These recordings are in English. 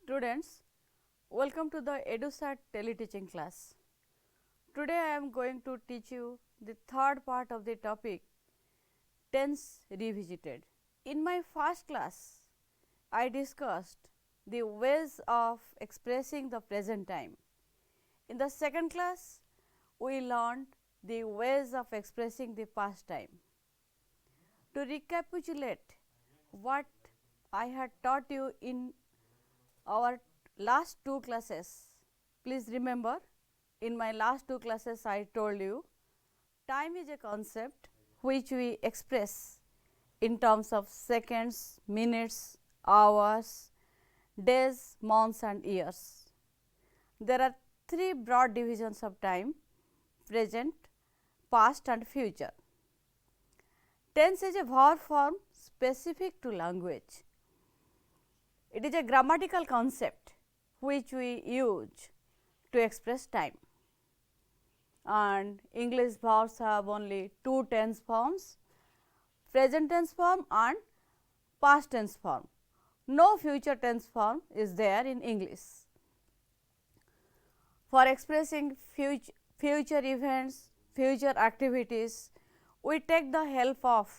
Students, welcome to the EduSat teleteaching class. Today I am going to teach you the third part of the topic tense revisited. In my first class, I discussed the ways of expressing the present time. In the second class, we learned the ways of expressing the past time. To recapitulate what I had taught you in our last two classes, please remember, in my last two classes I told you time is a concept which we express in terms of seconds, minutes, hours, days, months and years. There are three broad divisions of time: present, past and future. Tense is a verb form specific to language. It is a grammatical concept which we use to express time, and English verbs have only two tense forms: present tense form and past tense form. No future tense form is there in English. For expressing future events, future activities, we take the help of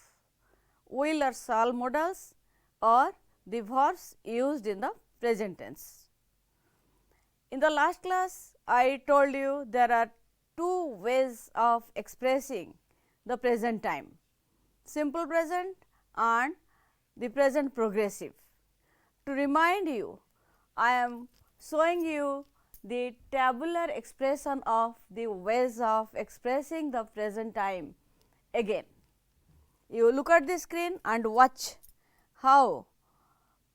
will or shall modals or the verbs used in the present tense. In the last class, I told you there are two ways of expressing the present time: simple present and the present progressive. To remind you, I am showing you the tabular expression of the ways of expressing the present time again. You look at the screen and watch how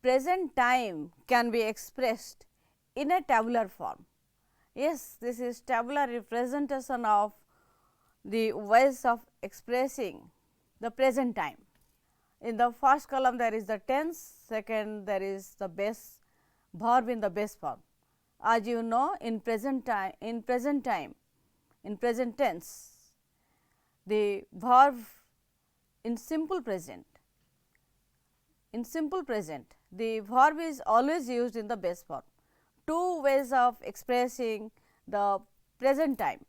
present time can be expressed in a tabular form. Yes, this is tabular representation of the ways of expressing the present time. In the first column there is the tense, second there is the base verb in the base form. As you know, in present tense, the verb in simple present the verb is always used in the base form. Two ways of expressing the present time,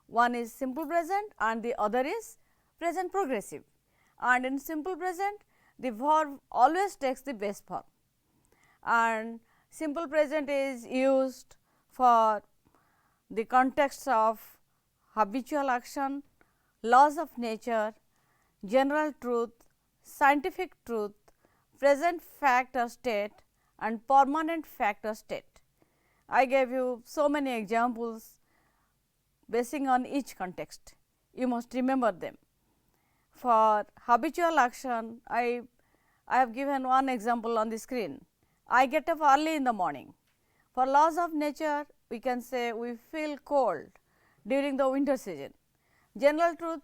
one is simple present and the other is present progressive, and in simple present the verb always takes the base form, and simple present is used for the context of habitual action, laws of nature, general truth, scientific truth, present fact or state and permanent fact or state. I gave you so many examples basing on each context. You must remember them. For habitual action, I have given one example on the screen. I get up early in the morning. For laws of nature, we can say we feel cold during the winter season. General truth,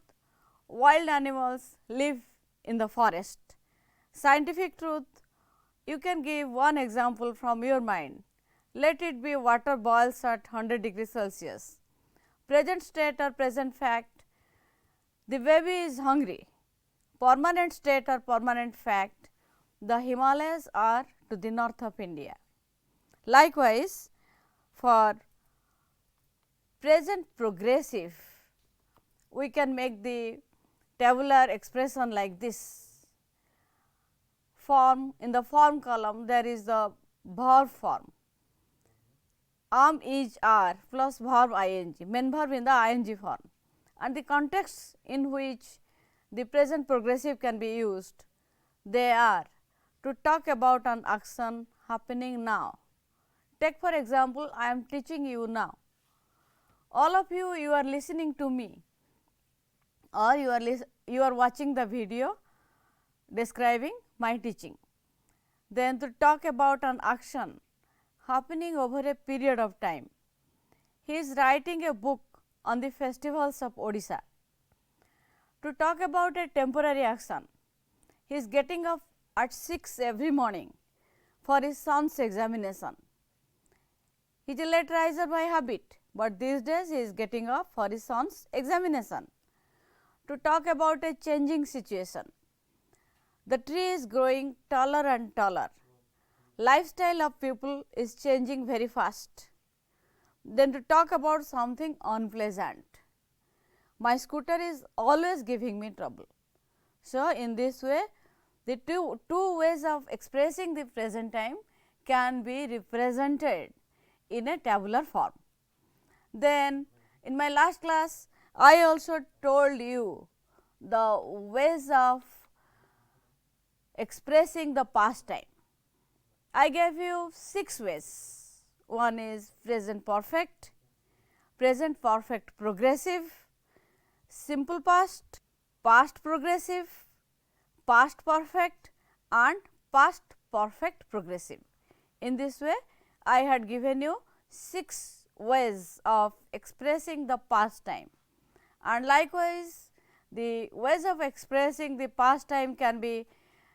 wild animals live in the forest. Scientific truth, you can give one example from your mind. Let it be water boils at 100 degrees Celsius. Present state or present fact, the baby is hungry. Permanent state or permanent fact, the Himalayas are to the north of India. Likewise, for present progressive, we can make the tabular expression like this. Form, in the form column there is the verb form, am, is, are plus verb ing, main verb in the ing form, and the context in which the present progressive can be used. They are to talk about an action happening now. Take for example, I am teaching you now. All of you, you are listening to me, or you are watching the video describing my teaching. Then to talk about an action happening over a period of time. He is writing a book on the festivals of Odisha. To talk about a temporary action, he is getting up at 6 every morning for his son's examination. He is a late riser by habit, but these days he is getting up for his son's examination. To talk about a changing situation, the tree is growing taller and taller. lifestyle of people is changing very fast. Then to talk about something unpleasant, my scooter is always giving me trouble. So, in this way the two ways of expressing the present time can be represented in a tabular form. Then in my last class I also told you the ways of expressing the past time. I gave you 6 ways. One is present perfect progressive, simple past, past progressive, past perfect and past perfect progressive. In this way I had given you 6 ways of expressing the past time, and likewise the ways of expressing the past time can be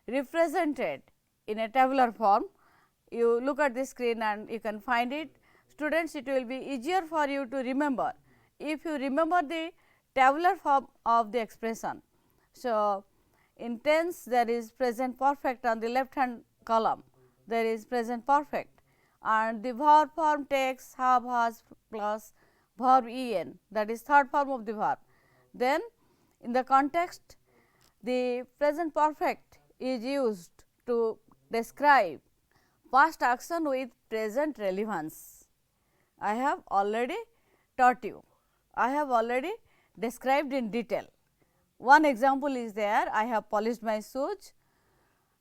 represented in a tabular form. You look at the screen and you can find it. Students, it will be easier for you to remember if you remember the tabular form of the expression. So, in tense there is present perfect on the left hand column, there is present perfect, and the verb form takes have, has plus verb en, that is third form of the verb. Then in the context the present perfect is used to describe past action with present relevance. I have already taught you, I have already described in detail. One example is there, I have polished my shoes.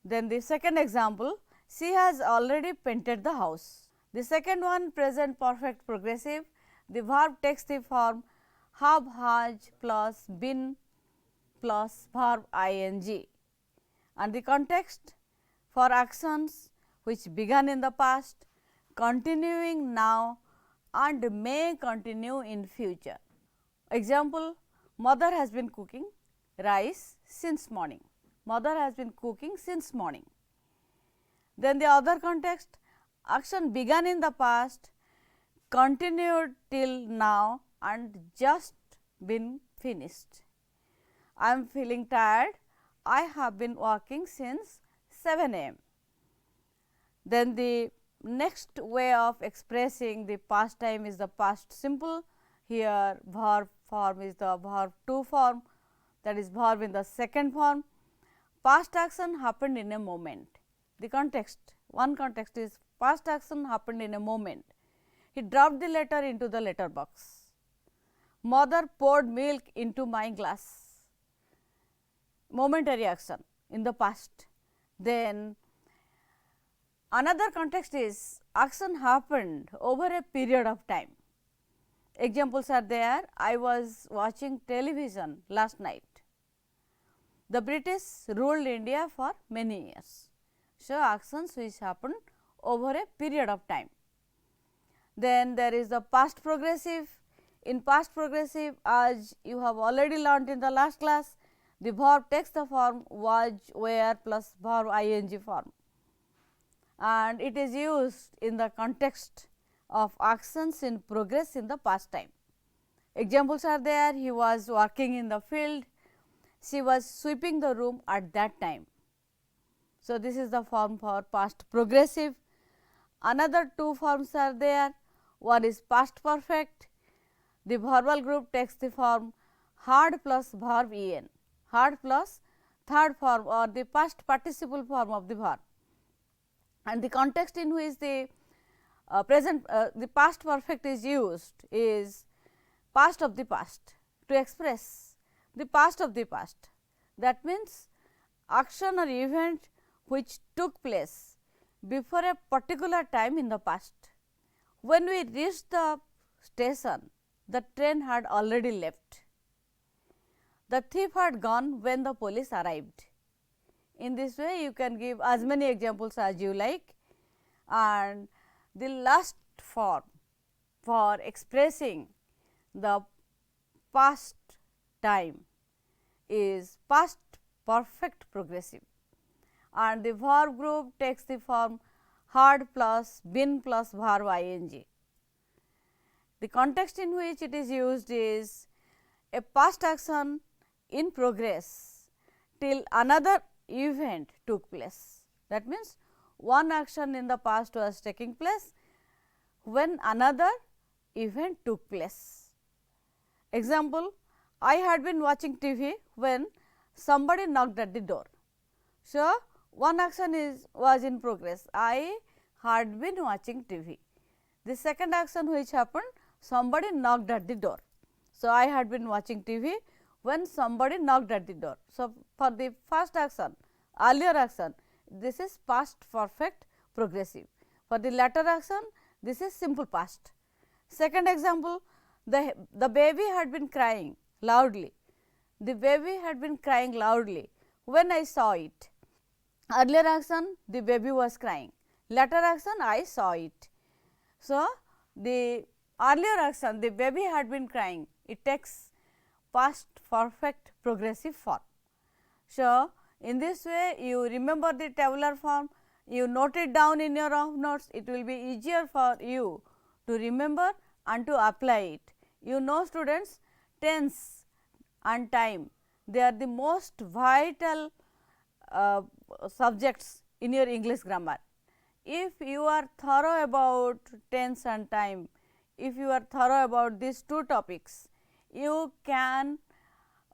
Then the second example, she has already painted the house. The second one, present perfect progressive, the verb takes the form have, has plus been plus verb ing, and the context for actions which began in the past, continuing now and may continue in future. Example, mother has been cooking rice since morning. Mother has been cooking since morning. Then the other context, action began in the past, continued till now and just been finished. I am feeling tired. I have been working since 7 a.m. Then the next way of expressing the past time is the past simple. Here verb form is the verb to form, that is verb in the second form. Past action happened in a moment. The context, one context is past action happened in a moment. He dropped the letter into the letter box. Mother poured milk into my glass. Momentary action in the past. Then another context is action happened over a period of time. Examples are there. I was watching television last night. The British ruled India for many years. So, actions which happened over a period of time. Then there is the past progressive. In past progressive, as you have already learnt in the last class, the verb takes the form was, were plus verb ing form, and it is used in the context of actions in progress in the past time. Examples are there. He was working in the field. She was sweeping the room at that time. So, this is the form for past progressive. Another two forms are there. One is past perfect. The verbal group takes the form had plus verb en, had plus third form or the past participle form of the verb, and the context in which the the past perfect is used is past of the past to express the past of the past. That means, action or event which took place before a particular time in the past. When we reached the station, the train had already left. The thief had gone when the police arrived. In this way, you can give as many examples as you like. And the last form for expressing the past time is past perfect progressive, and the verb group takes the form had plus been plus verb ing. The context in which it is used is a past action in progress till another event took place. That means, one action in the past was taking place when another event took place. Example, I had been watching TV when somebody knocked at the door. So, one action was in progress, I had been watching TV. The second action which happened, somebody knocked at the door. So, I had been watching TV when somebody knocked at the door. So, for the first action, earlier action, this is past perfect progressive. For the latter action, this is simple past. Second example, the baby had been crying loudly. The baby had been crying loudly when I saw it. Earlier action, the baby was crying. Latter action, I saw it. So, the earlier action, the baby had been crying, it takes past perfect progressive form. So, in this way you remember the tabular form, you note it down in your off notes, it will be easier for you to remember and to apply it. You know students, tense and time, they are the most vital subjects in your English grammar. If you are thorough about tense and time, if you are thorough about these two topics, you can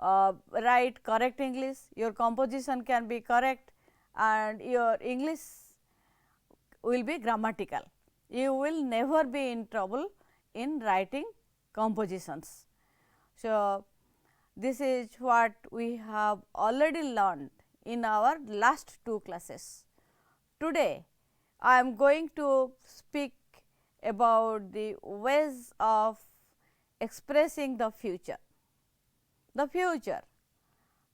write correct English, your composition can be correct and your English will be grammatical. You will never be in trouble in writing compositions. So, this is what we have already learned in our last two classes. Today, I am going to speak about the ways of expressing the future. The future,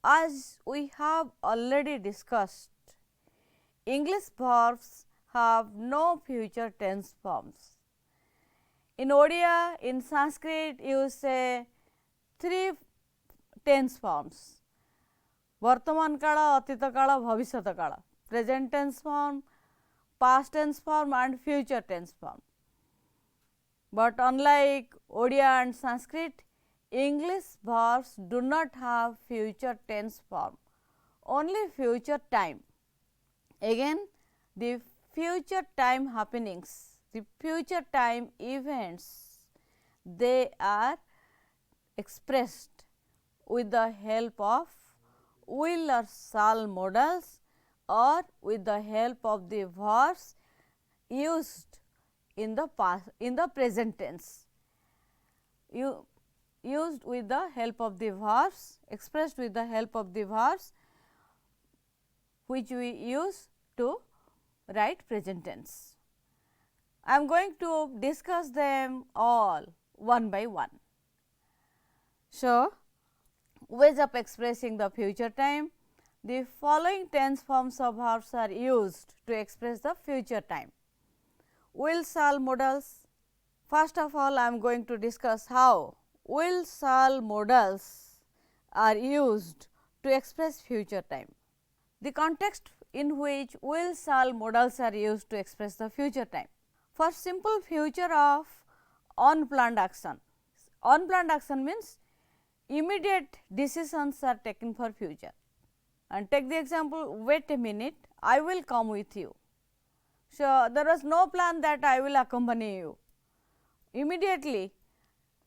as we have already discussed, English verbs have no future tense forms. In Odia, in Sanskrit, you say three tense forms: Vartaman kala, Atita kala, Bhavishyata kala, present tense form, past tense form and future tense form. But unlike Odia and Sanskrit, English verbs do not have future tense form, only future time. Again, the future time happenings, the future time events, they are expressed with the help of will or shall modals or with the help of the verbs used in the past, in the present tense. Used with the help of the verbs, expressed with the help of the verbs which we use to write present tense. I am going to discuss them all one by one. So, ways of expressing the future time. The following tense forms of verbs are used to express the future time. Will, shall modals. First of all, I am going to discuss how will, shall modals are used to express future time. The context in which will, shall modals are used to express the future time. For simple future of unplanned action. Unplanned action means immediate decisions are taken for future. And take the example, wait a minute, I will come with you. So, there was no plan that I will accompany you. Immediately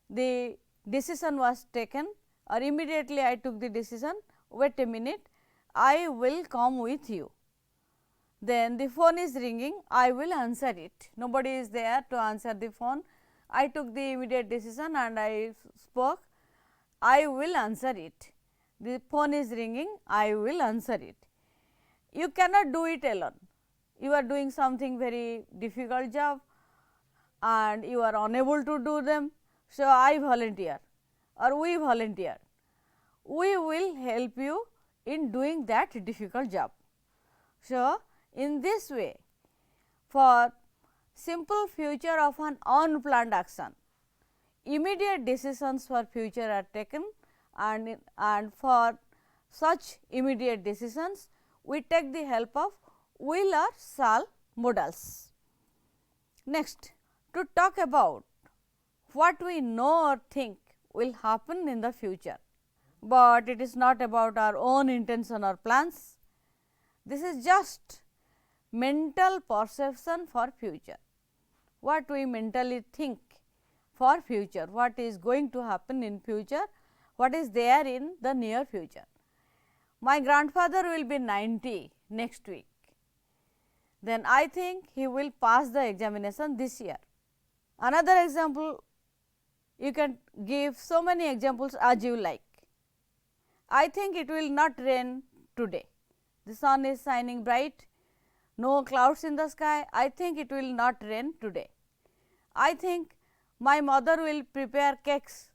the decision was taken, or immediately I took the decision, wait a minute, I will come with you. Then the phone is ringing, I will answer it. Nobody is there to answer the phone. I took the immediate decision and I spoke, I will answer it. The phone is ringing, I will answer it. You cannot do it alone. You are doing something very difficult job and you are unable to do them. So, I volunteer or we volunteer. We will help you in doing that difficult job. So, in this way, for simple future of an unplanned action, immediate decisions for future are taken and for such immediate decisions, we take the help of will or shall modals. Next, to talk about what we know or think will happen in the future, but it is not about our own intention or plans. This is just mental perception for future. What we mentally think for future, what is going to happen in future, what is there in the near future. My grandfather will be 90 next week, then I think he will pass the examination this year. Another example, you can give so many examples as you like. I think it will not rain today. The sun is shining bright, no clouds in the sky. I think it will not rain today. I think my mother will prepare cakes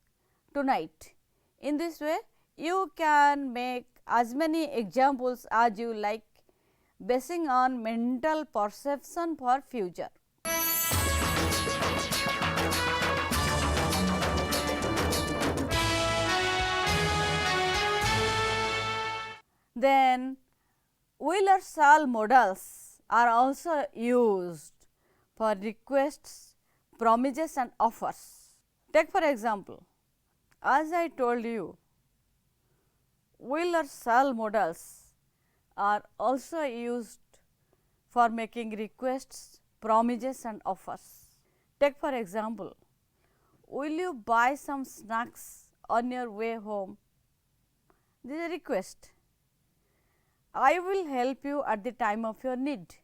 tonight. In this way, you can make as many examples as you like, basing on mental perception for future. Then Euler-Saal models are also used for requests, promises and offers. Take for example, as I told you, Euler-Saal models are also used for making requests, promises and offers. Take for example, will you buy some snacks on your way home? This is a request. I will help you at the time of your need.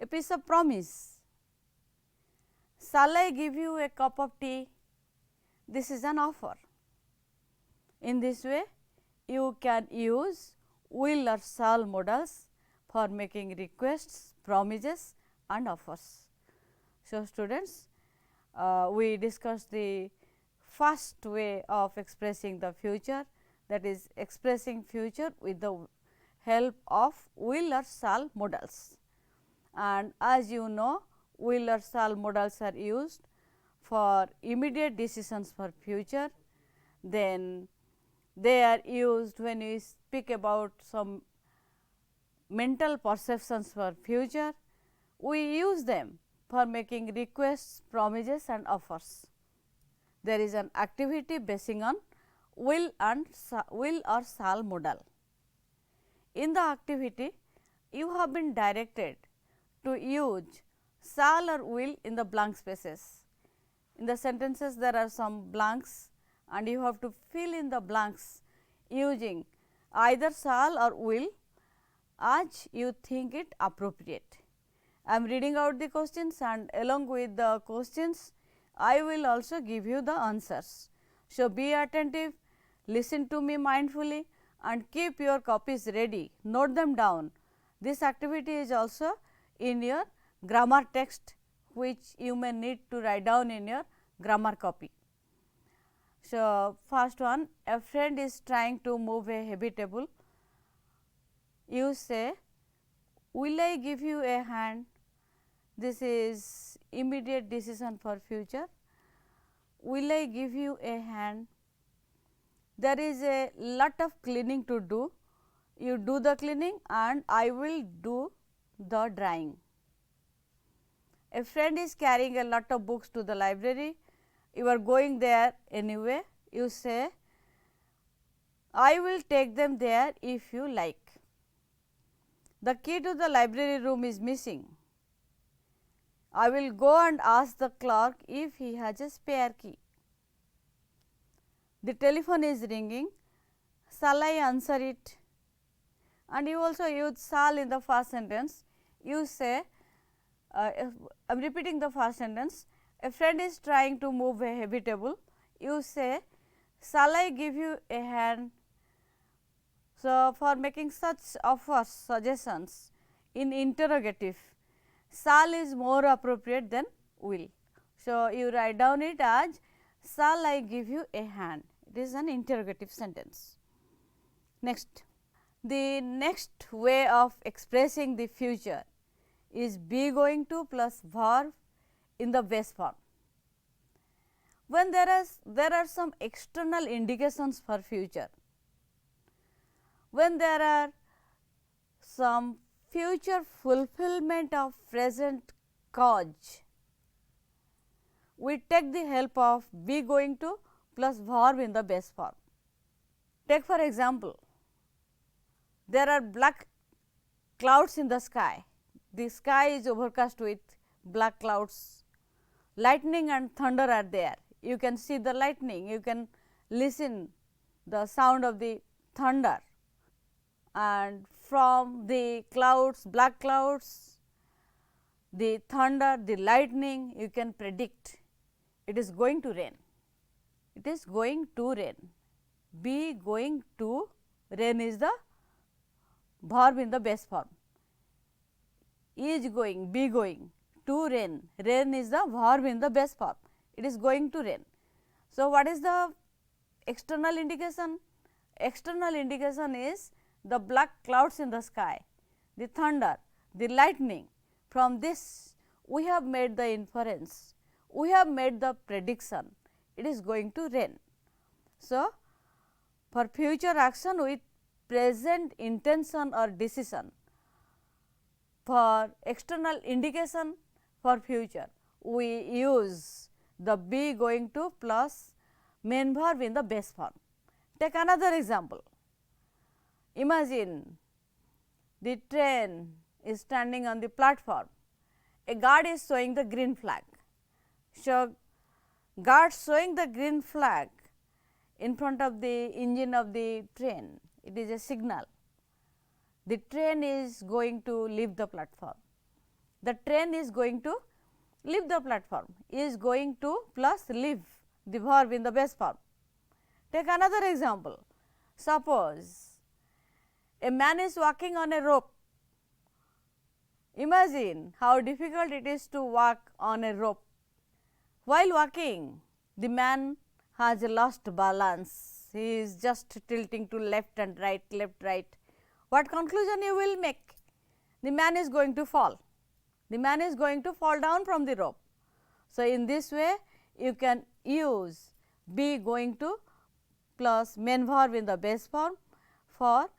A piece of promise. Shall I give you a cup of tea? This is an offer. In this way, you can use Euler-Saal models for making requests, promises and offers. So, students, we discussed the first way of expressing the future, that is expressing future with the help of Euler-Saal models. And as you know, Euler-Saal models are used for immediate decisions for future, then they are used when we speak about some mental perceptions for future. We use them for making requests, promises and offers. There is an activity basing on will or Saal model. In the activity, you have been directed to use shall or will in the blank spaces. In the sentences, there are some blanks and you have to fill in the blanks using either shall or will as you think it appropriate. I am reading out the questions and along with the questions, I will also give you the answers. So, be attentive, listen to me mindfully and keep your copies ready, note them down. This activity is also in your grammar text, which you may need to write down in your grammar copy. So, first one, a friend is trying to move a heavy table. You say, will I give you a hand? This is immediate decision for future. Will I give you a hand? There is a lot of cleaning to do. You do the cleaning and I will do the drying. A friend is carrying a lot of books to the library. You are going there anyway. You say, I will take them there if you like. The key to the library room is missing. I will go and ask the clerk if he has a spare key. The telephone is ringing. Shall I answer it? And you also use shall in the first sentence. You say, I am repeating the first sentence. A friend is trying to move a heavy table. You say, shall I give you a hand? So, for making such offers, suggestions in interrogative, shall is more appropriate than will. So, you write down it as shall I give you a hand. It is an interrogative sentence. Next, the next way of expressing the future is be going to plus verb in the base form. When there are some external indications for future, when there are some future fulfillment of present cause, we take the help of be going to plus verb in the base form. Take for example, there are black clouds in the sky. The sky is overcast with black clouds. Lightning and thunder are there. You can see the lightning, you can listen the sound of the thunder, and from the clouds, black clouds, the thunder, the lightning, you can predict it is going to rain. It is going to rain. Be going to rain is the verb in the base form. Is going, be going, to rain, rain is the verb in the base form. It is going to rain. So, what is the external indication? External indication is the black clouds in the sky, the thunder, the lightning. From this we have made the inference, we have made the prediction, it is going to rain. So, for future action with present intention or decision, for external indication for future, we use the be going to plus main verb in the base form. Take another example. Imagine the train is standing on the platform. A guard is showing the green flag. So, guard showing the green flag in front of the engine of the train, it is a signal. The train is going to leave the platform. The train is going to leave the platform, is going to plus leave, the verb in the base form. Take another example. Suppose a man is walking on a rope. Imagine how difficult it is to walk on a rope. While walking, the man has lost balance. He is just tilting to left and right, left, right. What conclusion you will make? The man is going to fall. The man is going to fall down from the rope. So, in this way you can use be going to plus main verb in the base form for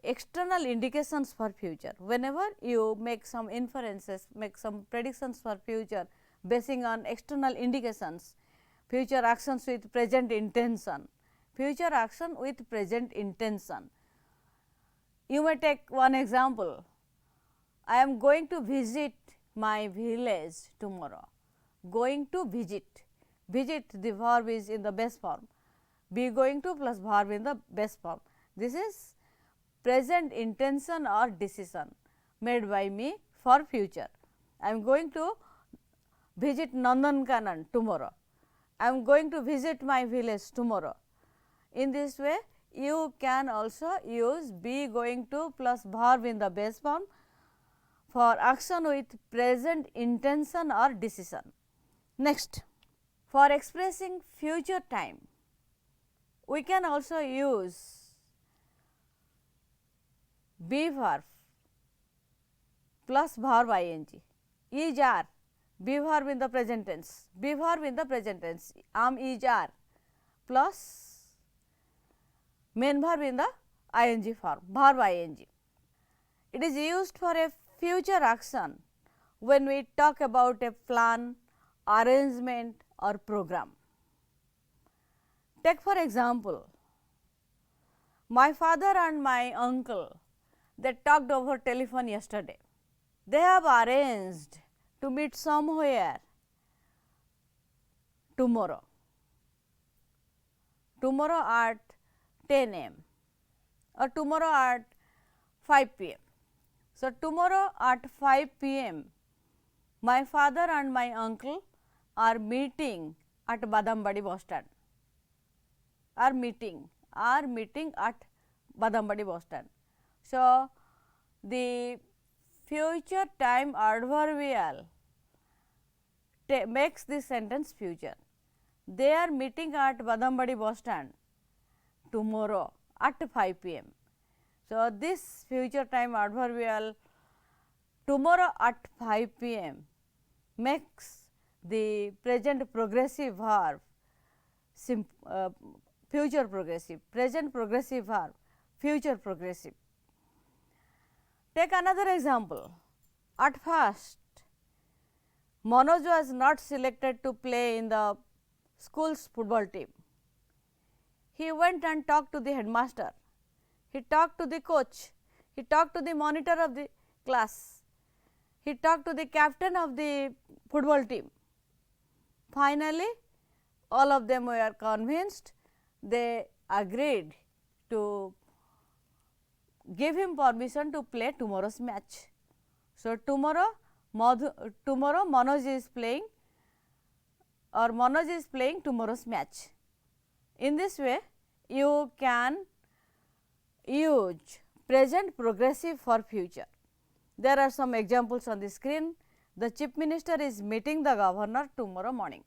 external indications for future. Whenever you make some inferences, make some predictions for future basing on external indications, future actions with present intention, future action with present intention. You may take one example. I am going to visit my village tomorrow. Going to visit, visit the verb is in the base form, be going to plus verb in the base form. This is present intention or decision made by me for future. I am going to visit Nandankanan tomorrow. I am going to visit my village tomorrow. In this way, you can also use be going to plus verb in the base form for action with present intention or decision. Next, for expressing future time, we can also use be verb plus verb ing, is are, be verb in the present tense, be verb in the present tense, am is are plus main verb in the ing form, verb ing. It is used for a future action when we talk about a plan, arrangement or program. Take for example, my father and my uncle, they talked over telephone yesterday. They have arranged to meet somewhere tomorrow, tomorrow at 10 a.m. or tomorrow at 5 p.m. So, tomorrow at 5 p.m. my father and my uncle are meeting at Badambadi bus stand, are meeting at Badambadi bus stand. So, the future time adverbial makes this sentence future. They are meeting at Badambadi bus stand tomorrow at 5 p.m. So, this future time adverbial tomorrow at 5 p.m. makes the present progressive verb future progressive, present progressive verb future progressive. Take another example. At first, Manoj was not selected to play in the school's football team. He went and talked to the headmaster. He talked to the coach. he talked to the monitor of the class, he talked to the captain of the football team. Finally, all of them were convinced, they agreed to give him permission to play tomorrow's match. So, tomorrow Manoj is playing, or Manoj is playing tomorrow's match. In this way, you can use present progressive for future. There are some examples on the screen. The chief minister is meeting the governor tomorrow morning.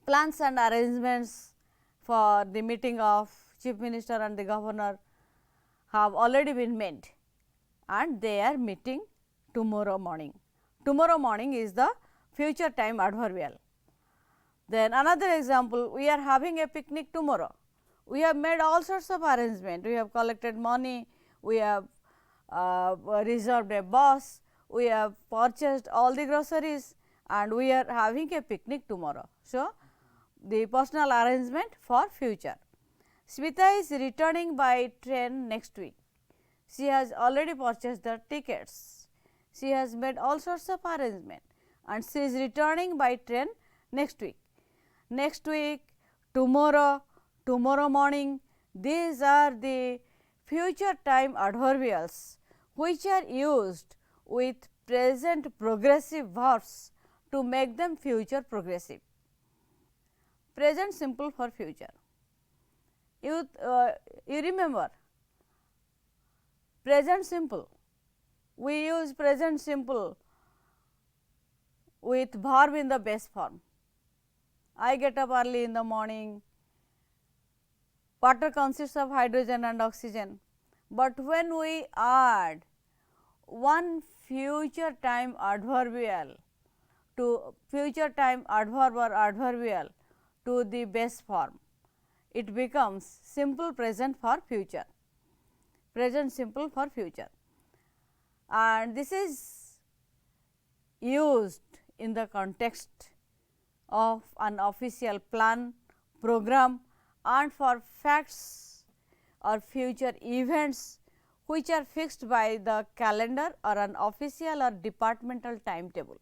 Plans and arrangements for the meeting of chief minister and the governor have already been made, and they are meeting tomorrow morning. Tomorrow morning is the future time adverbial. Then another example, we are having a picnic tomorrow. We have made all sorts of arrangement. We have collected money, we have reserved a bus, we have purchased all the groceries, and we are having a picnic tomorrow. So, the personal arrangement for future. Smita is returning by train next week. She has already purchased the tickets. She has made all sorts of arrangement, and she is returning by train next week. Next week, tomorrow, tomorrow morning, these are the future time adverbials which are used with present progressive verbs to make them future progressive. Present simple for future. You remember present simple. We use present simple with verb in the base form. I get up early in the morning. Water consists of hydrogen and oxygen, but when we add one future time adverbial to future time adverb or adverbial to the base form, it becomes simple present for future, present simple for future, and this is used in the context of an official plan, program, and for facts or future events which are fixed by the calendar or an official or departmental timetable.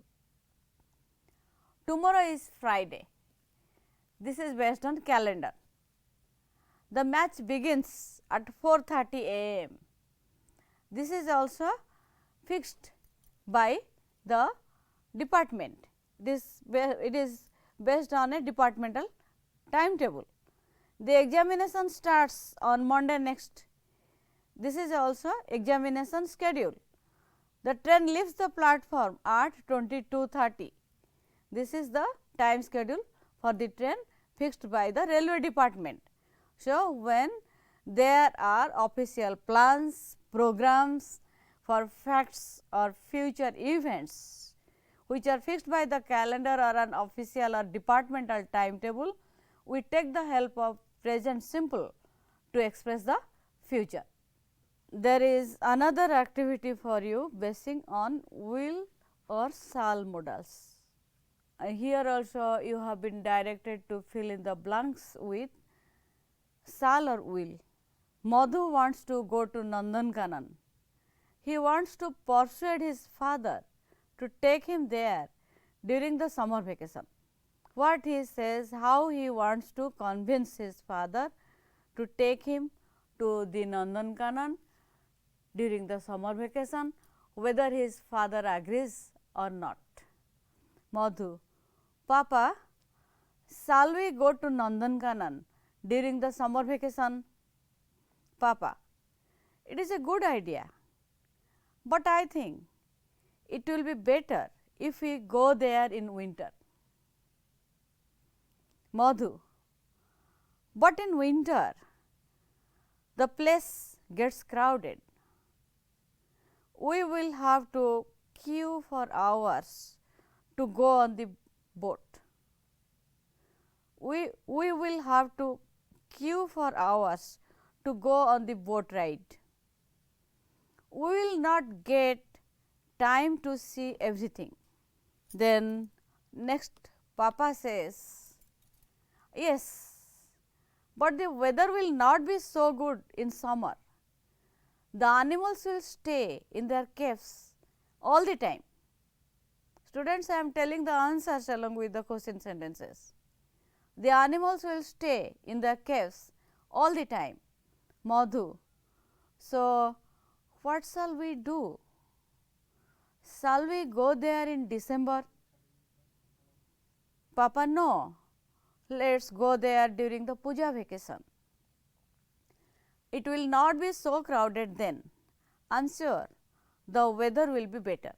Tomorrow is Friday. This is based on calendar. The match begins at 4:30 a.m. This is also fixed by the department. It is based on a departmental timetable. The examination starts on Monday next. This is also examination schedule. The train leaves the platform at 22:30. This is the time schedule for the train fixed by the railway department. So, when there are official plans, programs for facts or future events which are fixed by the calendar or an official or departmental timetable, we take the help of present simple to express the future. There is another activity for you basing on will or shall modals. Here also you have been directed to fill in the blanks with shall or will. Madhu wants to go to Nandankanan. He wants to persuade his father to take him there during the summer vacation. What he says, how he wants to convince his father to take him to the Nandankanan during the summer vacation, whether his father agrees or not. Madhu: Papa, shall we go to Nandankanan during the summer vacation? Papa: it is a good idea, but I think it will be better if we go there in winter. Madhu: but in winter the place gets crowded. We will have to queue for hours to go on the boat. We will have to queue for hours to go on the boat ride. We will not get time to see everything. Then next Papa says, yes, but the weather will not be so good in summer. the animals will stay in their caves all the time. Students, I am telling the answers along with the question sentences. The animals will stay in their caves all the time. Madhu. So, what shall we do? Shall we go there in December? Papa, no. Let us go there during the puja vacation. It will not be so crowded then. I am sure the weather will be better.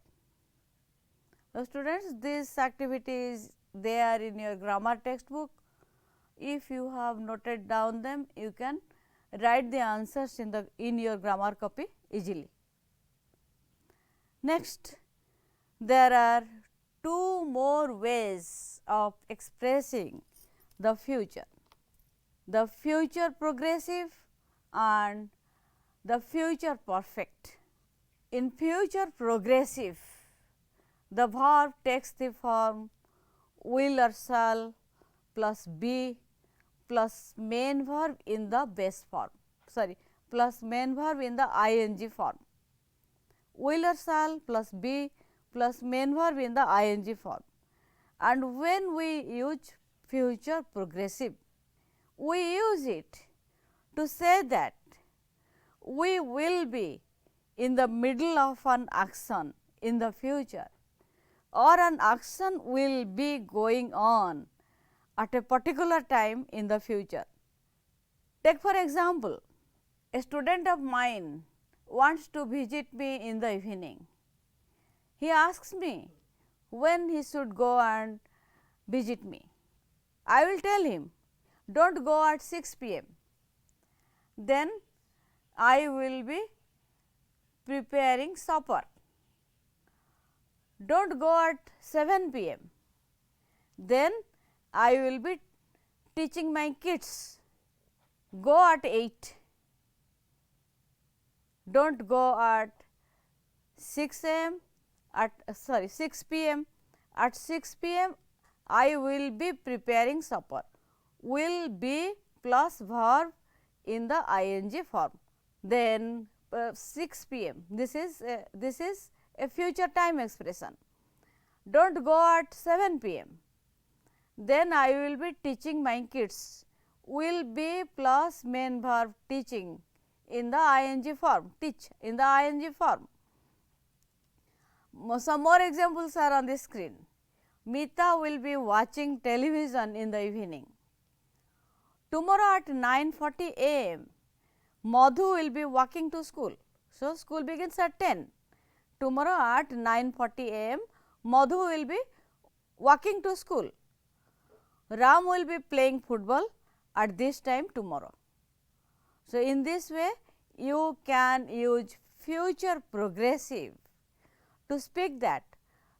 So, students, these activities they are in your grammar textbook. If you have noted down them, you can write the answers in your grammar copy easily. Next, there are two more ways of expressing the future: the future progressive and the future perfect. In future progressive, the verb takes the form will or shall plus be plus main verb in the base form, plus main verb in the ing form. Will or shall plus be plus main verb in the ing form. And when we use future progressive, we use it to say that we will be in the middle of an action in the future, or an action will be going on at a particular time in the future. Take for example, a student of mine wants to visit me in the evening. He asks me when he should go and visit me. I will tell him, do not go at 6 p.m. Then I will be preparing supper. Do not go at 7 p.m. Then I will be teaching my kids. Go at 8. Do not go at 6 a.m. 6 p.m. At 6 p.m. I will be preparing supper. Will be plus verb in the ing form. Then 6 p.m. This is a future time expression. Do not go at 7 p.m. Then I will be teaching my kids. Will be plus main verb teaching in the ing form, teach in the ing form. Some more examples are on the screen. Mita will be watching television in the evening. Tomorrow at 9:40 a.m. Madhu will be walking to school. So, school begins at 10. Tomorrow at 9:40 a.m. Madhu will be walking to school. Ram will be playing football at this time tomorrow. So, in this way you can use future progressive to speak that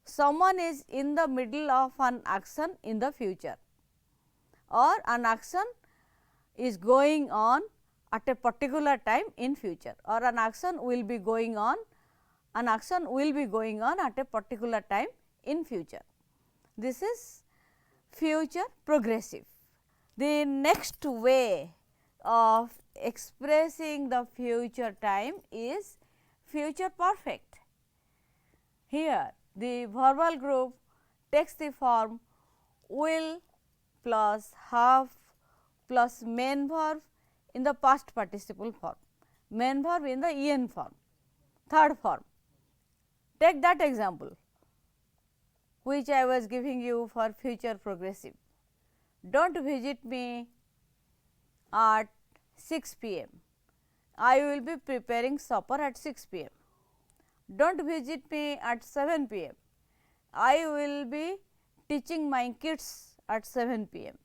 someone is in the middle of an action in the future, or an action is going on at a particular time in future, or an action will be going on at a particular time in future. This is future progressive. The next way of expressing the future time is future perfect. Here the verbal group takes the form will plus have plus main verb in the past participle form, main verb in the en form, third form. Take that example which I was giving you for future progressive. Do not visit me at 6 p.m. I will be preparing supper at 6 p.m. Do not visit me at 7 p.m. I will be teaching my kids at 7 p.m.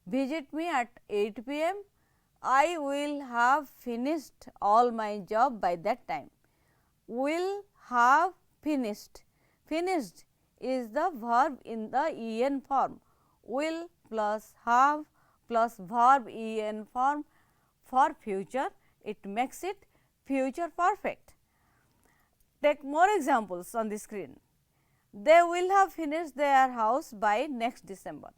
Visit me at 8 p.m. I will have finished all my job by that time. Will have finished. Finished is the verb in the en form. Will plus have plus verb en form for future, it makes it future perfect. Take more examples on the screen. They will have finished their house by next December.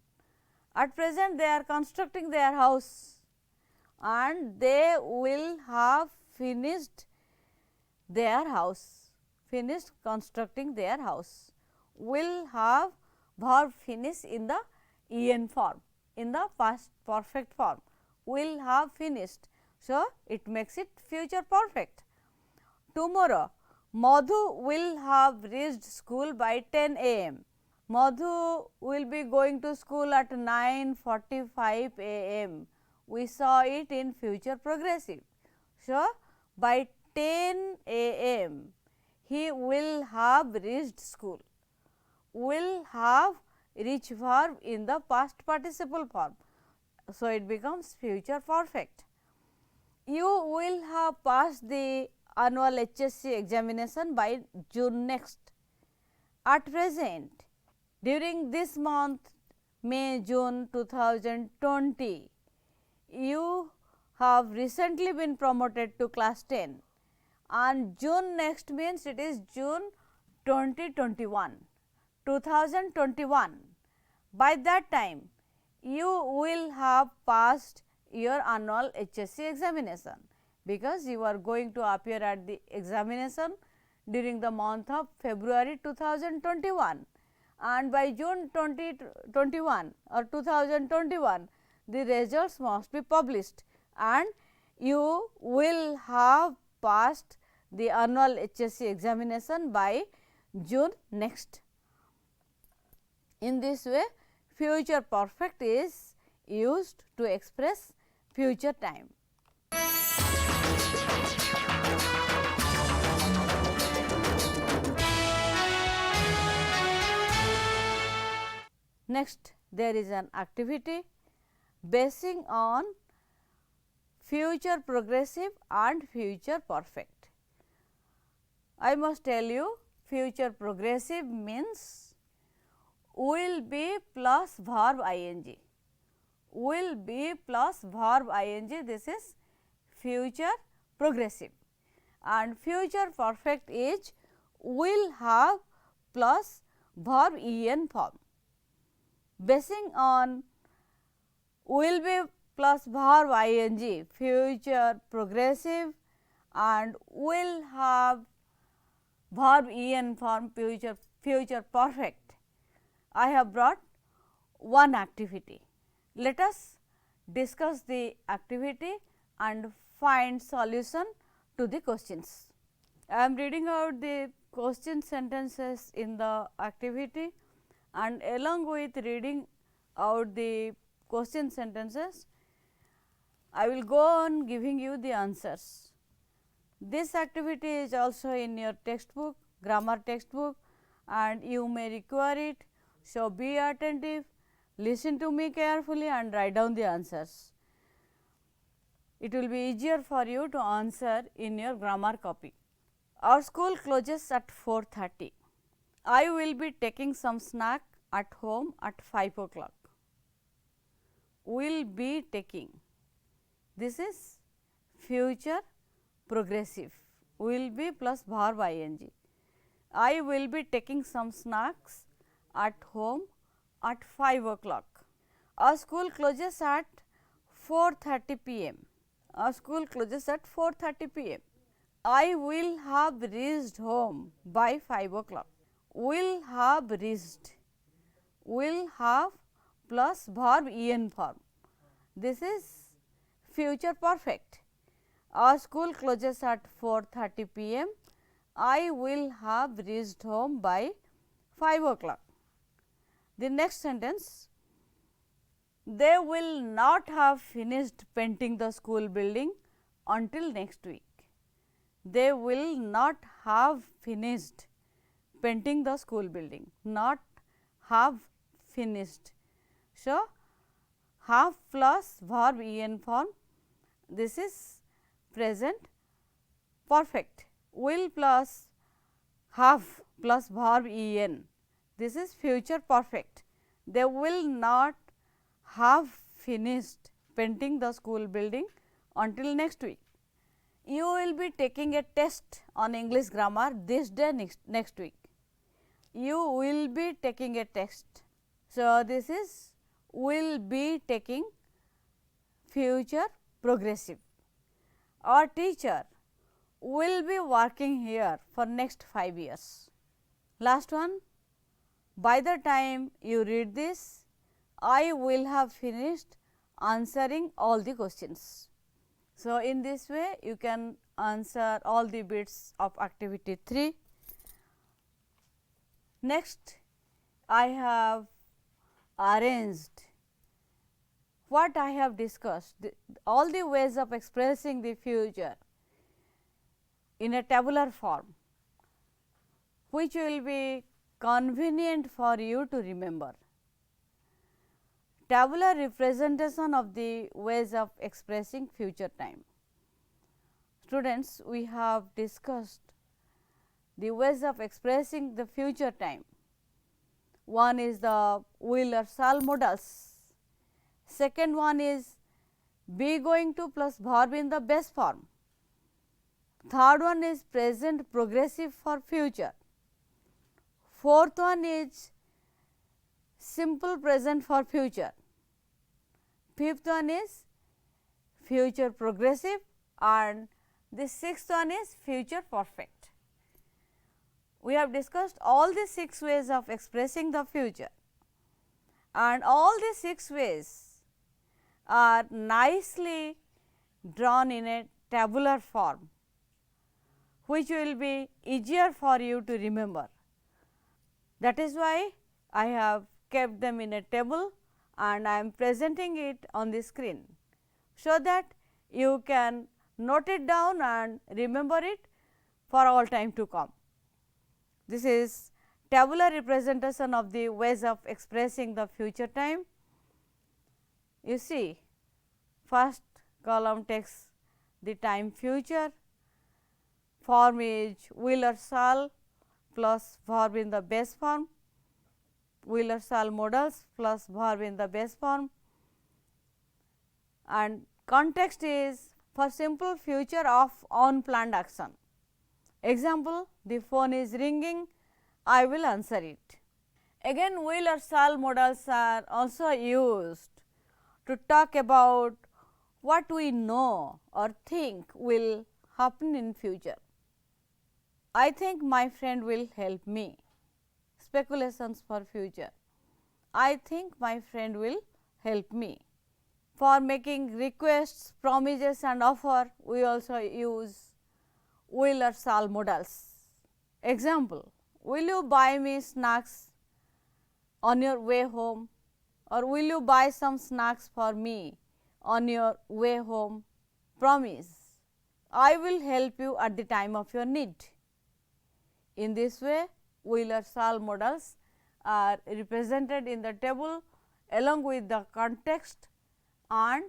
At present they are constructing their house and they will have finished their house, finished constructing their house. Will have verb finish in the en form, in the past perfect form, will have finished. So, it makes it future perfect. Tomorrow, Madhu will have reached school by 10 a.m. Madhu will be going to school at 9:45 a.m. We saw it in future progressive. So, by 10 a.m. he will have reached school. Will have reach verb in the past participle form. So, it becomes future perfect. You will have passed the annual HSC examination by June next. At present, during this month May June 2020, you have recently been promoted to class 10 and June next means it is June 2021. By that time, you will have passed your annual HSC examination, because you are going to appear at the examination during the month of February 2021, and by June 2021 or 2021 the results must be published and you will have passed the annual HSC examination by June next. In this way, future perfect is used to express future time. Next, there is an activity basing on future progressive and future perfect. I must tell you, future progressive means will be plus verb ing, will be plus verb ing, this is future progressive, and future perfect is will have plus verb en form. Basing on will be plus verb ing, future progressive, and will have verb en form, future perfect, I have brought one activity. Let us discuss the activity and find solution to the questions. I am reading out the question sentences in the activity, and along with reading out the question sentences, I will go on giving you the answers. This activity is also in your textbook, grammar textbook, and you may require it. So, be attentive, listen to me carefully and write down the answers. It will be easier for you to answer in your grammar copy. Our school closes at 4:30. I will be taking some snack at home at 5 o'clock. Will be taking, this is future progressive, will be plus verb ing. I will be taking some snacks at home at 5 o'clock. Our school closes at 4:30 p.m. Our school closes at 4:30 p.m. I will have reached home by 5 o'clock. Will have reached, will have plus verb en form. This is future perfect. Our school closes at 4:30 p.m. I will have reached home by 5 o'clock. The next sentence, they will not have finished painting the school building until next week. They will not have finished painting the school building, not have finished. So, have plus verb en form, this is present perfect. Will plus have plus verb en, this is future perfect. They will not have finished painting the school building until next week. You will be taking a test on English grammar this day next week. You will be taking a test. So, this is will be taking future progressive. Our teacher will be working here for next 5 years. Last one, by the time you read this, I will have finished answering all the questions. So, in this way you can answer all the bits of activity 3. Next, I have arranged what I have discussed, all the ways of expressing the future in a tabular form, which will be convenient for you to remember. Tabular representation of the ways of expressing future time. Students, we have discussed the ways of expressing the future time. One is the Wheeler-Stahl modals. Second one is be going to plus verb in the base form. Third one is present progressive for future. Fourth one is simple present for future. Fifth one is future progressive, and the sixth one is future perfect. We have discussed all the 6 ways of expressing the future, and all the 6 ways are nicely drawn in a tabular form, which will be easier for you to remember. That is why I have kept them in a table and I am presenting it on the screen, so that you can note it down and remember it for all time to come. This is tabular representation of the ways of expressing the future time. You see, first column takes the time future, form is Wheeler-Stahl plus verb in the base form, Wheeler-Stahl modals plus verb in the base form, and context is for simple future of unplanned action. Example, the phone is ringing, I will answer it. Again, Wheeler-Stahl modals are also used to talk about what we know or think will happen in future. I think my friend will help me. Speculations for future. I think my friend will help me. For making requests, promises and offer, we also use Wheeler-Stahl modals. Example, will you buy me snacks on your way home, or will you buy some snacks for me on your way home? Promise, I will help you at the time of your need. In this way, Wheeler-Stahl modals are represented in the table along with the context and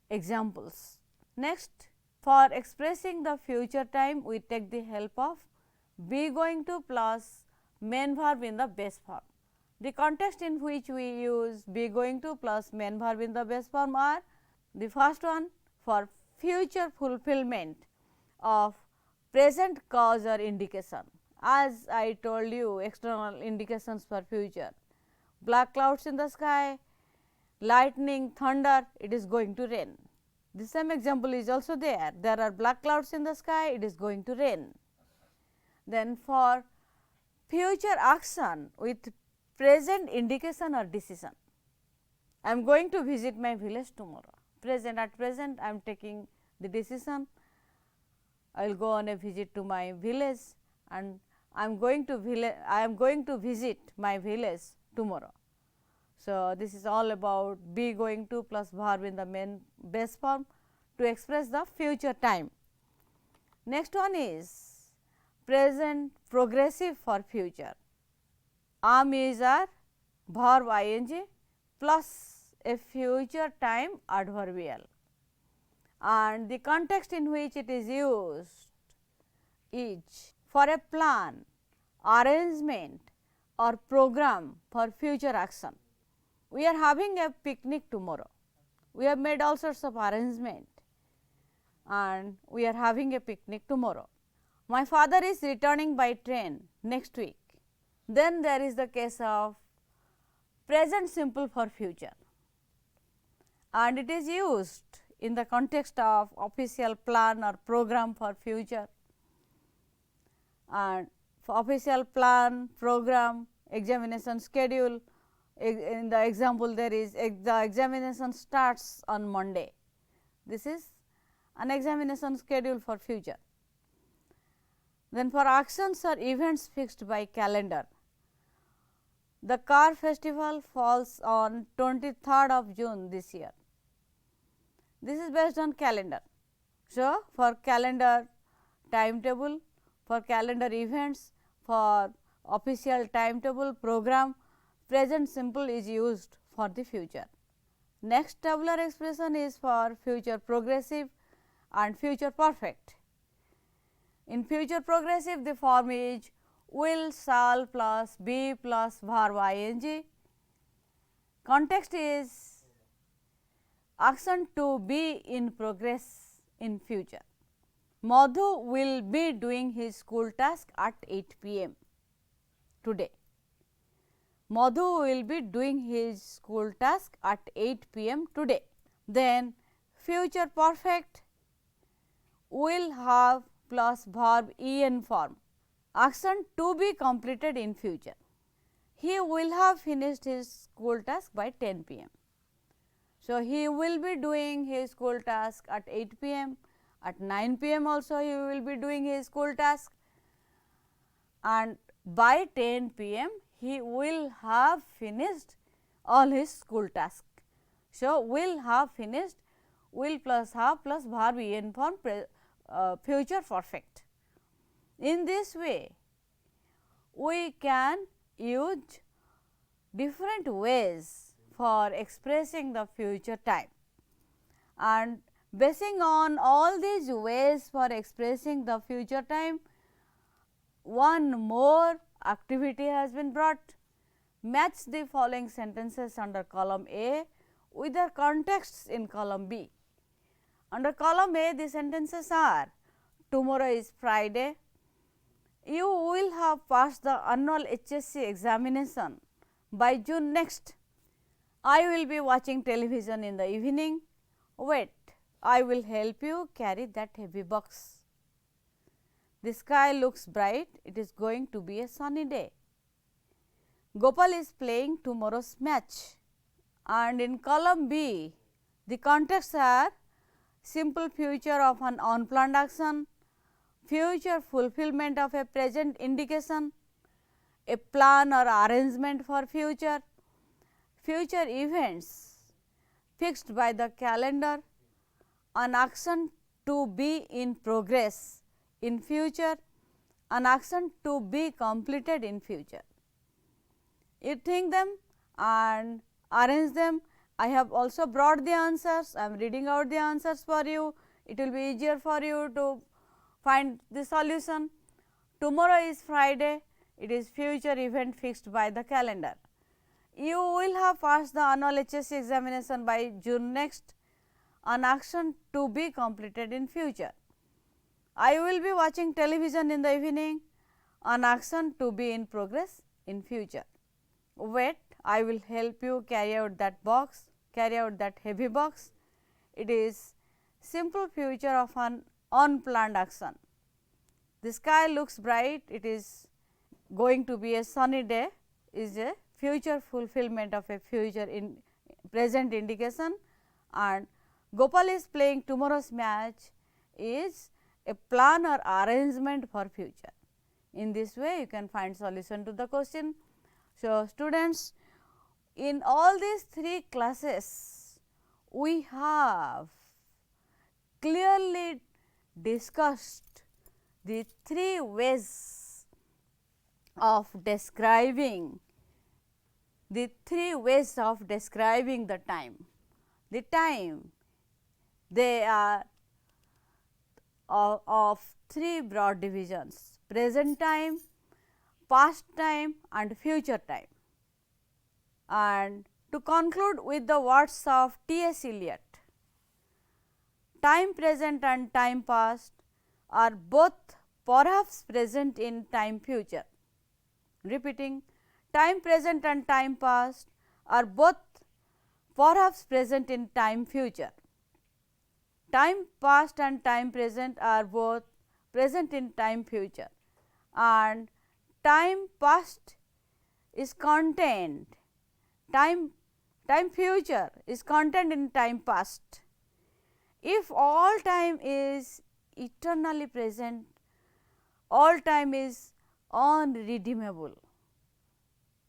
examples. Next, for expressing the future time, we take the help of be going to plus main verb in the base form. The context in which we use be going to plus main verb in the base form are: the first one for future fulfillment of present cause or indication. As I told you, external indications for future: black clouds in the sky, lightning, thunder, it is going to rain. The same example is also there. There are black clouds in the sky, it is going to rain. Then for future action with present indication or decision, I am going to visit my village tomorrow. Present, at present I am taking the decision, I will go on a visit to my village, and I am going to visit my village tomorrow. So, this is all about be going to plus verb in the main base form to express the future time. Next one is present progressive for future. Am is our verb ing plus a future time adverbial, and the context in which it is used is for a plan, arrangement or program for future action. We are having a picnic tomorrow. We have made all sorts of arrangement and we are having a picnic tomorrow. My father is returning by train next week. Then there is the case of present simple for future, and it is used in the context of official plan or program for future. and for official plan, program, examination schedule. In the example, there is the examination starts on Monday. This is an examination schedule for future. Then for actions or events fixed by calendar, the car festival falls on 23rd of June this year. This is based on calendar. So, for calendar timetable, for calendar events, for official timetable program, present simple is used for the future. Next tabular expression is for future progressive and future perfect. In future progressive, the form is will, shall plus be plus verb ing. Context is action to be in progress in future. Madhu will be doing his school task at 8 p.m. today. Madhu will be doing his school task at 8 p.m. today. Then future perfect will have plus verb en form, action to be completed in future. He will have finished his school task by 10 p.m. So, he will be doing his school task at 8 p.m. At 9 p.m. also he will be doing his school task, and by 10 p.m. he will have finished all his school task. So, will have finished, will plus have plus verb en form future perfect. In this way, we can use different ways for expressing the future time, and basing on all these ways for expressing the future time, one more activity has been brought. Match the following sentences under column A with their contexts in column B. Under column A, the sentences are: tomorrow is Friday, you will have passed the annual HSC examination by June next, I will be watching television in the evening, wait, I will help you carry that heavy box. The sky looks bright, it is going to be a sunny day. Gopal is playing tomorrow's match. And in column B, the contexts are simple future of an unplanned action, future fulfillment of a present indication, a plan or arrangement for future, future events fixed by the calendar, an action to be in progress in future, an action to be completed in future. You think them and arrange them. I have also brought the answers, I am reading out the answers for you, it will be easier for you to find the solution. Tomorrow is Friday, it is future event fixed by the calendar. You will have passed the annual HSC examination by June next, an action to be completed in future. I will be watching television in the evening, an action to be in progress in future. Wait, I will help you carry out that box, carry out that heavy box. It is simple future of an unplanned action. The sky looks bright, it is going to be a sunny day, is a future fulfillment of a future in present indication, and Gopal is playing tomorrow's match is a plan or arrangement for future. In this way, you can find solution to the question. So, students, in all these three classes, we have clearly discussed the three ways of describing the time. The time, they are of three broad divisions: present time, past time and future time. And to conclude with the words of T.S. Eliot, time present and time past are both perhaps present in time future. Repeating, time present and time past are both perhaps present in time future. Time past and time present are both present in time future. and time past is contained, time future is contained in time past. If all time is eternally present, all time is unredeemable.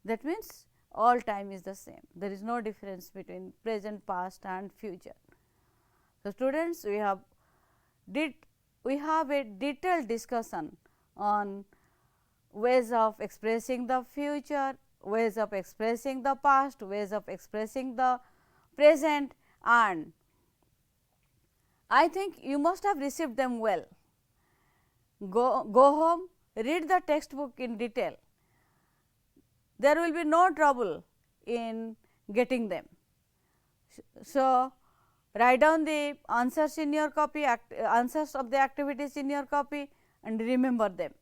That means, all time is the same, there is no difference between present, past and future. So, students, we have a detailed discussion on ways of expressing the future, ways of expressing the past, ways of expressing the present, and I think you must have received them well. Go home, read the textbook in detail. There will be no trouble in getting them. So, write down the answers in your copy, answers of the activities in your copy, and remember them.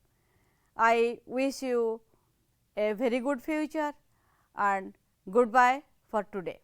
I wish you a very good future, and goodbye for today.